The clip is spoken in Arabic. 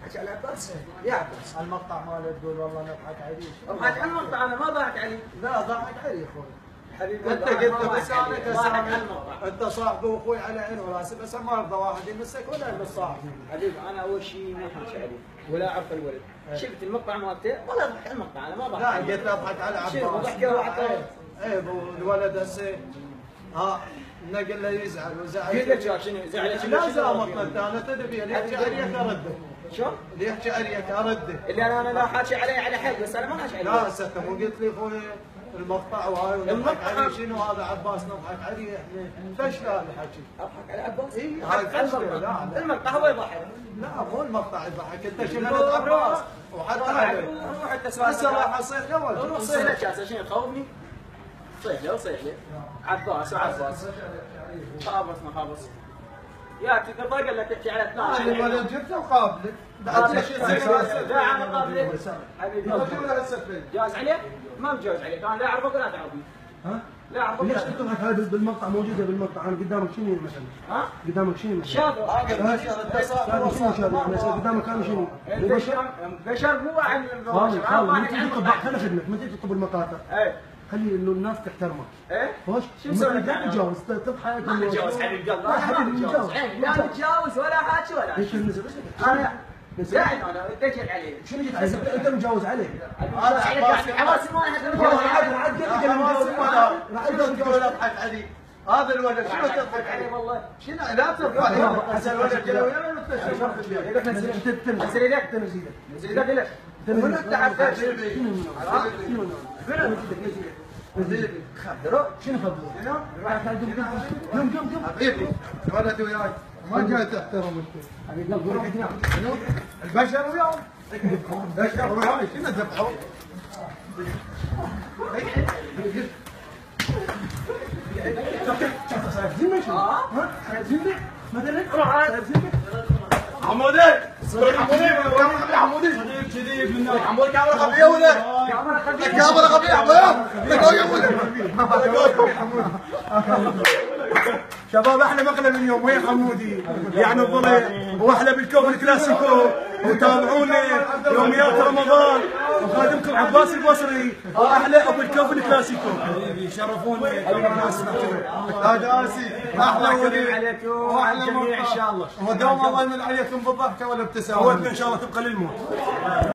احكي على عباس يا عباس. المقطع ماله تقول والله نضحك عليه. اضحك على المقطع انا ما ضحك عليه. لا ضحك علي اخوي. حبيبي انت قلت بس انا انت صاحبي واخوي على عيني وراسي بس ما ارضى واحد يمسك ولا يمس صاحبي. حبيبي انا اول شيء ما احكي عليه ولا اعرف الولد. شفت المقطع مالته ولا اضحك على المقطع انا ما ضحك. لا قلت اضحك على عباس. شوف ضحك واحد. ايه الولد هسه ها نقل له يزعل وزعل. قلت شنو زعلت؟ لا زلمتنا انت انا تدري اللي يحكي عليك ارده. شو؟ اللي يحكي عليك ارده. اللي انا لا حاكي عليه على حد بس انا ما حاكي عليه. لا هسه انت مو قلت لي اخوي المقطع وهاي ونضحك عليه شنو هذا عباس نضحك عليه احنا فشله هذا الحكي. اضحك على عباس؟ اي هاي فشله. لا المقطع هو يضحك. لا مو المقطع يضحك انت شنو عباس وحتى عليه. روح انت هسه راح اصيح له روح صيح له كاسه شنو تخوفني؟ صيح له صيح له عباس وعباس خابص ما خابص يا تقدر قال لك تحكي على 12 الولد جبته وقابلك بعد ليش لا انا قابلك حبيبي جاوز عليك؟ ما مجوز عليك انا لا اعرفك ولا تعرفني. ها؟ لا اعرفك ليش تضحك هذا بالمقطع موجوده بالمقطع انا قدامك شنو مثلا؟ ها؟ قدامك شنو مثلا؟ شاطر هذا شنو شاطر مثلا قدامك انا شنو؟ بشر مو عن خالد ما تجي تطبع خلي خدمك ما تجي تطب المقاطع. ايه خلي انه الناس تحترمك. ايه خوش شو مسوي؟ لا تتجاوز تضحك ما نتجاوز حبيب قلبي لا حبيبي نتجاوز لا نتجاوز ولا حاجه ولا ايش نزل انا زين انا اتجه عليه شنو جيت عليه؟ انت متجاوز عليه. انا حواسي ما احد متجاوز اضحك عليه. هذا الولد شنو تضحك عليه والله شنو لا تضحك هسه الولد جاي ويانا انت نزل ايدك نزل نزل ايدك ليش؟ من انت عباس؟ شنو خبره؟ قم حبيبي الولد وياي ما جاي تحترم انت. حبيبي قول لك شنو؟ البشر وياهم البشر وياي شنو ذبحوا؟ صاير زين شنو؟ ها؟ صاير زين مثلا صاير زين حمودي حمودي حمودي كاميرا خفيه ولا؟ كاميرا خفيه حمودي شباب احنا مقلب اليوم وين حمودي؟ يعني الضلع واحلى بالكوب الكلاسيكو وتابعونا يوميات رمضان وخادمكم عباس البصري احلى ابو الكوب الكلاسيكو. حبيبي شرفونا هذا اسي احلى ولي عليكم وعلى الجميع ان شاء الله. ودوم الله يمن عليكم بالضحكه والابتسامه. قوتنا ان شاء الله تبقى للموت.